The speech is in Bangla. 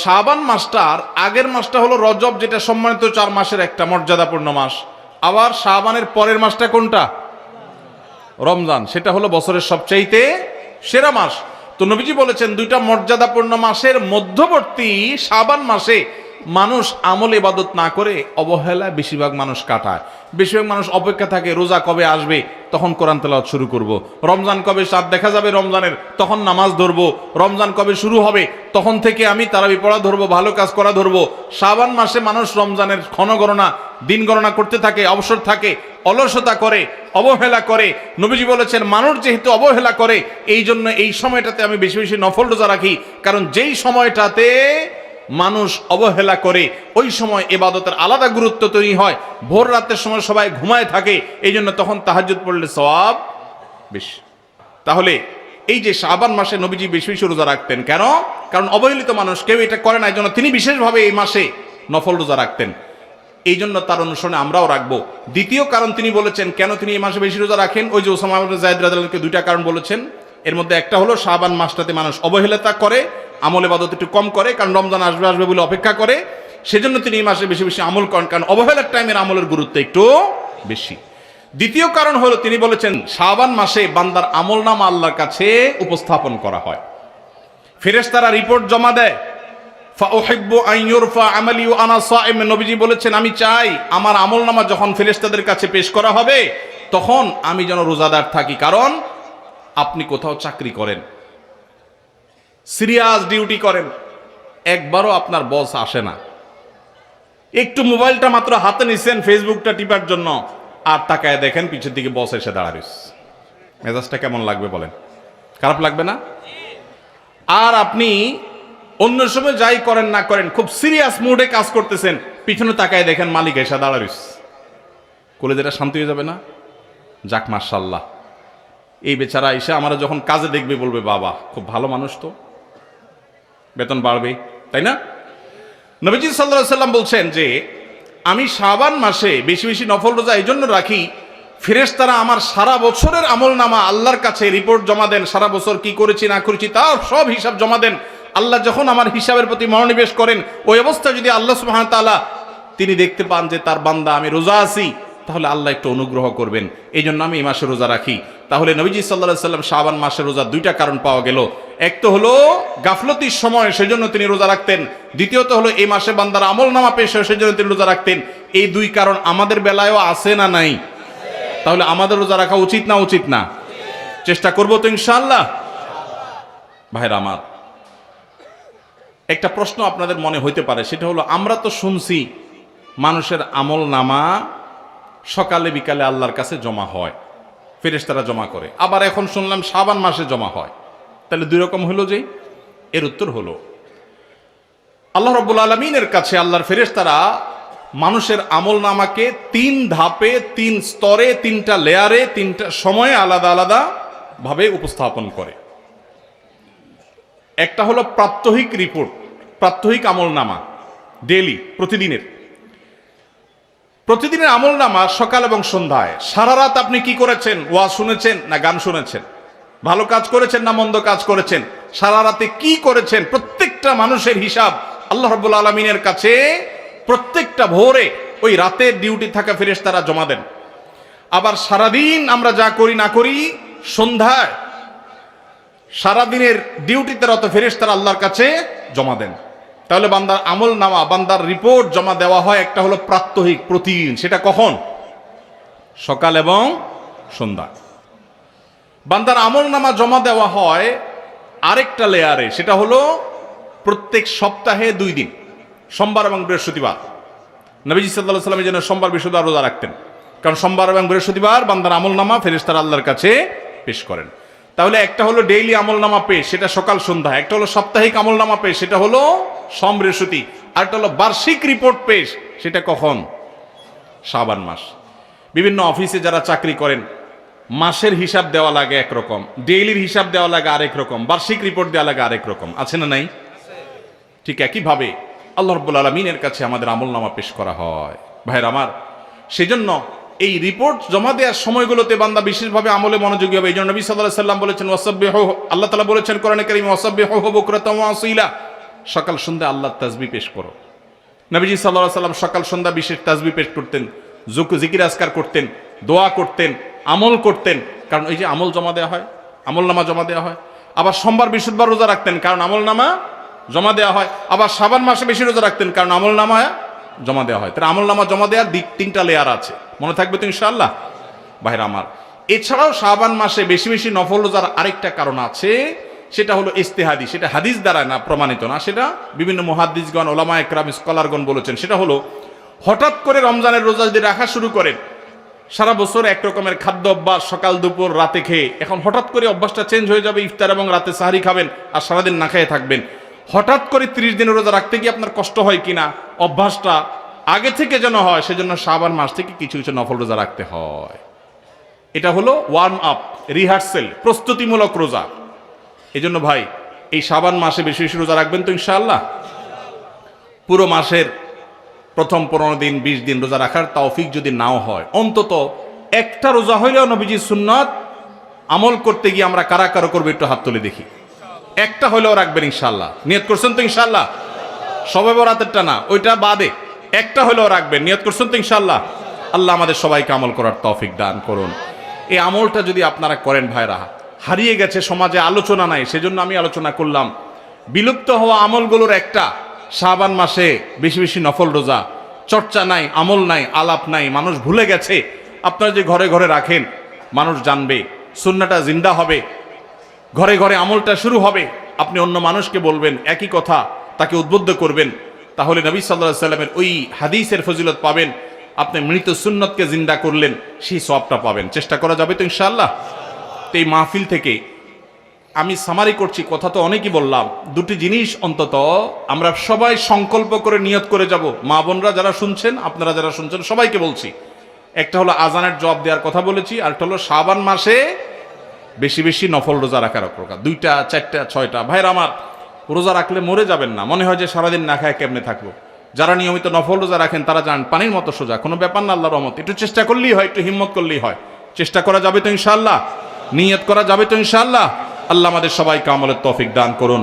শাবান মাসটার আগের মাসটা হলো রজব, যেটা সম্মানিত 4 মাসের একটা মর্যাদাপূর্ণ মাস। আবার শাবানের পরের মাসটা কোনটা? রমজান, সেটা হলো বছরের সবচাইতে সেরা মাস। তো নবীজি বলেছেন দুইটা মর্যাদাপূর্ণ মাসের মধ্যবর্তী শাবান মাসে মানুষ আমল ইবাদত না করে অবহেলায় বেশিরভাগ মানুষ কাটায়। বেশিরভাগ মানুষ অপেক্ষা থাকে রোজা কবে আসবে, তখন কোরআন তেলাওয়াত শুরু করব। রমজান কবে চাঁদ দেখা যাবে রমজানের, তখন নামাজ ধরবো। রমজান কবে শুরু হবে, তখন থেকে আমি তারাবি পড়া ধরবো, ভালো কাজ করা ধরবো। শাবান মাসে মানুষ রমজানের ক্ষণগণনা, দিন গণনা করতে থাকে, অবসর থাকে, অলসতা করে, অবহেলা করে। নবীজি বলেছেন মানুষ যেহেতু অবহেলা করে, এই জন্য এই সময়টাতে আমি বেশি বেশি নফল রোজা রাখি। কারণ যেই সময়টাতে মানুষ অবহেলা করে ওই সময় ইবাদতের আলাদা গুরুত্ব তৈরি হয়। ভোর রাতের সময় সবাই ঘুমায় থাকে, এই জন্য তখন তাহাজ্জুদ পড়লে সওয়াব বেশি। তাহলে এই যে শাবান মাসে নবীজি বেশি বেশি রোজা রাখতেন কেন? কারণ অবহেলিত মানুষ কেউ এটা করে না, এই জন্য তিনি বিশেষভাবে এই মাসে নফল রোজা রাখতেন। এই জন্য তার অনুসরণে আমরাও রাখবো। দ্বিতীয় কারণ তিনি বলেছেন কেন তিনি এই মাসে বেশি রোজা রাখেন, ওই যে উসামা ইবনে যায়েদ রাদিয়াল্লাহু আনহুকে দুইটা কারণ বলেছেন। এর মধ্যে একটা হলো শাবান মাসটাতে মানুষ অবহেলিতা করে, আমল ইবাদত একটু কম করে, কারণ রমজান আসবে আসবে বলে অপেক্ষা করে। সেজন্য তিনি এই মাসে বেশি বেশি আমল করেন, কারণ অবহেলার টাইমের আমলের গুরুত্ব একটু বেশি। দ্বিতীয় কারণ হলো তিনি বলেছেন শাবান মাসে বান্দার আমলনামা আল্লাহর কাছে উপস্থাপন করা হয়। ফেরেশতারা রিপোর্ট জমা দেয়। ফাউহিব্বু আন ইউরফা আমালি ওয়া আনা সাইম, নবীজি বলেছেন আমি চাই আমার আমলনামা যখন ফেরেশতাদের কাছে পেশ করা হবে তখন আমি যেন রোজাদার থাকি। কারণ আপনি কোথাও চাকরি করেন, সিরিয়াস ডিউটি করেন, একবারও আপনার বস আসে না, একটু মোবাইলটা মাত্র হাতে নিছেন ফেসবুকটা টিপার জন্য, আর তাকায় দেখেন পিছের দিকে বস এসে দাঁড়ায়, মেজাজটা কেমন লাগবে বলেন? খারাপ লাগবে না? আর আপনি অন্য সময় যাই করেন না করেন খুব সিরিয়াস মুডে কাজ করতেছেন, পিছনে তাকায় দেখেন মালিক এসে দাঁড়ায়, কলেজেটা শান্তি হয়ে যাবে না? যাক মাশাআল্লাহ, এই বেচারা এসে আমরা যখন কাজে দেখবে বলবে বাবা খুব ভালো মানুষ, তো বেতন বাড়বে, তাই না? নবীজি সাল্লাল্লাহু আলাইহি সাল্লাম বলছেন যে আমি শাবান মাসে বেশি বেশি নফল রোজা এই জন্য রাখি, ফেরেশতারা আমার সারা বছরের আমলনামা আল্লাহর কাছে রিপোর্ট জমা দেন, সারা বছর কি করেছি না করেছি তার সব হিসাব জমা দেন। আল্লাহ যখন আমার হিসাবের প্রতি মনোনিবেশ করেন, ওই অবস্থায় যদি আল্লাহ সুবহানাহু ওয়া তাআলা তিনি দেখতে পান যে তার বান্দা আমি রোজা আছি, তাহলে আল্লাহ একটু অনুগ্রহ করবেন। এই জন্য আমি এই মাসে রোজা রাখি। তাহলে নবীজি সাল্লাল্লাহু আলাইহি সাল্লাম শাবান মাসে রোজা দুইটা কারণ পাওয়া গেল। এক তো হলো গাফলতির সময় সেজন্য তিনি রোজা রাখতেন, দ্বিতীয়ত হলো এই মাসে বান্দার আমলনামা পেশ হয় সেজন্য তিনি রোজা রাখতেন। এই দুই কারণ আমাদের বেলায়ও আছে না নাই? তাহলে আমাদের রোজা রাখা উচিত না উচিত না? চেষ্টা করবো তো ইনশাআল্লাহ। ভাইরা আমার, একটা প্রশ্ন আপনাদের মনে হইতে পারে, সেটা হলো আমরা তো শুনছি মানুষের আমলনামা সকালে বিকালে আল্লাহর কাছে জমা হয়, ফেরেশতারা জমা করে, আবার এখন শুনলাম শাবান মাসে জমা হয়, তাহলে দুই রকম হলো যে? এর উত্তর হলো আল্লাহ রাব্বুল আলামিনের কাছে আল্লাহর ফেরেশতারা মানুষের আমলনামাকে 3 ধাপে, 3 স্তরে, 3টা লেয়ারে, 3টা সময়ে আলাদা আলাদা ভাবে উপস্থাপন করে। একটা হলো প্রাত্যহিক রিপোর্ট, প্রাত্যহিক আমলনামা, ডেইলি, প্রতিদিনের আমলনামা সকাল এবং সন্ধ্যায়। সারা রাত আপনি কি করেছেন? ওয়াজ শুনেছেন না গান শুনেছেন? ভালো কাজ করেছেন না মন্দ কাজ করেছেন? সারা রাতে কি করেছেন? প্রত্যেকটা মানুষের হিসাব আল্লাহ রাব্বুল আলামিনের কাছে প্রত্যেকটা ভোরে ওই রাতের ডিউটি থাকা ফেরেশতারা জমা দেন। আবার সারাদিন আমরা যা করি না করি সন্ধ্যায় সারাদিনের ডিউটিতে রত ফেরেশতারা আল্লাহর কাছে জমা দেন। তাহলে বান্দার আমলনামা, বান্দার রিপোর্ট জমা দেওয়া হয় একটা হলো প্রাত্যহিক, প্রতিদিন। সেটা কখন? সকাল এবং সন্ধ্যা। বান্দার আমলনামা জমা দেওয়া হয় আরেকটা লেয়ারে, সেটা হলো প্রত্যেক সপ্তাহে 2 দিন, সোমবার এবং বৃহস্পতিবার। নবীজি সাল্লাল্লাহু আলাইহি ওয়াসাল্লাম যেন সোমবার বৃহস্পতিবার রোজা রাখতেন, কারণ সোমবার এবং বৃহস্পতিবার বান্দার আমলনামা ফেরেশতারা আল্লাহর কাছে পেশ করেন। তাহলে একটা হলো ডেইলি আমলনামা পেশ, সেটা সকাল সন্ধ্যা। একটা হলো সাপ্তাহিক আমলনামা পেশ, সেটা হলো সোম বৃহস্পতি। আর একটা হলো বার্ষিক রিপোর্ট পেশ, সেটা কখন? শাবান মাস। বিভিন্ন অফিসে যারা চাকরি করেন মাসের হিসাব দেওয়া লাগে একরকম, ডেইলির হিসাব দেওয়া লাগে আরেক রকম, বার্ষিক রিপোর্ট দেওয়া লাগে আরেক রকম, আছে না নাই? ঠিক একইভাবে আল্লাহ রাব্বুল আলামিনের কাছে আমাদের আমলনামা পেশ করা হয়। ভাইরা আমার, সেজন্য এই রিপোর্ট জমা দেওয়ার সময়গুলোতে বান্দা বিশেষভাবে আমলে মনোযোগী হবে। এই জন্য নবী সাল্লাল্লাহু আলাইহি সাল্লাম বলেছেন ওয়াসাব্বিহু, আল্লাহ তাআলা বলেছেন কোরআনে কারীমে ওয়াসাব্বিহু বুকরাতাও ওয়া আসীলা, সকাল সন্ধ্যা আল্লাহর তাসবিহ পেশ করো। নবীজি সাল্লাল্লাহু আলাইহি সাল্লাম সকাল সন্ধ্যা বিশেষ তাসবিহ পেশ করতেন, জিকির আজকার করতেন, দোয়া করতেন, আমল করতেন, কারণ ওই যে আমল জমা দেওয়া হয়, আমল নামা জমা দেওয়া হয়। আবার সোমবার বৃহস্পতিবার রোজা রাখতেন, কারণ আমল নামা জমা দেওয়া হয়। আবার শাবান মাসে বেশি রোজা রাখতেন, কারণ আমল নামা জমা দেওয়া হয়। তার আমল নামা জমা দেওয়ার তিনটা লেয়ার আছে, মনে থাকবে তো ইনশাআল্লাহ ভাইরা আমার। এছাড়াও শাবান মাসে বেশি বেশি নফল রোজার আরেকটা কারণ আছে, সেটা হলো ইস্তেহাদি। সেটা হাদিস দ্বারা না, প্রমাণিত না, সেটা বিভিন্ন মুহাদ্দিসগণ, ওলামা একরাম, স্কলারগণ বলেছেন। সেটা হলো হঠাৎ করে রমজানের রোজা যদি রাখা শুরু করেন, সারা বছর এক রকমের খাদ্য অভ্যাস, সকাল দুপুর রাতে খেয়ে, এখন হঠাৎ করে অভ্যাসটা চেঞ্জ হয়ে যাবে, ইফতার এবং রাতে সাহারি খাবেন আর সারাদিন না খেয়ে থাকবেন। হঠাৎ করে 30 দিনের রোজা রাখতে গিয়ে আপনার কষ্ট হয় কিনা, অভ্যাসটা আগে থেকে যেন হয়, সেজন্য শাবান মাস থেকে কিছু কিছু নফল রোজা রাখতে হয়। এটা হলো ওয়ার্ম আপ, রিহার্সেল, প্রস্তুতিমূলক রোজা। এই জন্য ভাই এই শাবান মাসে বেশি বেশি রোজা রাখবেন তো ইনশাআল্লাহ। পুরো মাসের প্রথম 15 দিন 20 দিন রোজা রাখার তৌফিক যদি নাও হয়, অন্তত একটা রোজা হইলেও নবীজির সুন্নাত আমল করতে গিয়ে আমরা কারা কারা করবো একটু হাত তুলে দেখি। একটা হইলেও রাখবেন ইনশাআল্লাহ। নিয়ত করছেন তো ইনশাআল্লাহ? সবে বরাতেরটা না, ওইটা বাদে একটা হইলেও রাখবেন। নিয়ত করছেন তো ইনশাআল্লাহ? আল্লাহ আমাদের সবাইকে আমল করার তৌফিক দান করুন। এই আমলটা যদি আপনারা করেন ভাইরা, হারিয়ে গেছে সমাজে, আলোচনা নাই, সেজন্য আমি আলোচনা করলাম। বিলুপ্ত হওয়া আমলগুলোর একটা শাবান মাসে বেশি বেশি নফল রোজা। চর্চা নাই, আমল নাই, আলাপ নাই, মানুষ ভুলে গেছে। আপনারা যে ঘরে ঘরে রাখেন, মানুষ জানবে, সুন্নাহটা জিন্দা হবে, ঘরে ঘরে আমলটা শুরু হবে। আপনি অন্য মানুষকে বলবেন একই কথা, তাকে উদ্বুদ্ধ করবেন, তাহলে নবী সাল্লাল্লাহু আলাইহি সাল্লামের ওই হাদিসের ফজিলত পাবেন। আপনি মৃত সুন্নতকে জিন্দা করলেন, সেই সওয়াবটা পাবেন। চেষ্টা করা যাবে তো ইনশাআল্লাহ? তো এই মাহফিল থেকে আমি সামারি করছি, কথা তো অনেকই বললাম। দুটি জিনিস অন্তত আমরা সবাই সংকল্প করে নিয়ত করে যাব। মা বোনরা যারা শুনছেন, আপনারা যারা শুনছেন, সবাইকে বলছি, একটা হলো আজানের জবাব দেওয়ার কথা বলেছি, আর একটা হলো শাবান মাসে বেশি বেশি নফল রোজা রাখার কথা। 2টা 4টা 6টা ভাইরা আমার, রোজা রাখলে মরে যাবেন না। মনে হয় যে সারাদিন না খায় কেমনে থাকবো। যারা নিয়মিত নফল রোজা রাখেন তারা জান পানির মতো সোজা, কোনো ব্যাপার না, আল্লাহর রহমত। একটু চেষ্টা করলেই হয়, একটু হিম্মত করলেই হয়। চেষ্টা করা যাবে তো ইনশাআল্লাহ? নিয়ত করা যাবে তো ইনশাআল্লাহ? আল্লাহ আমাদের সবাইকে আমলের তৌফিক দান করুন।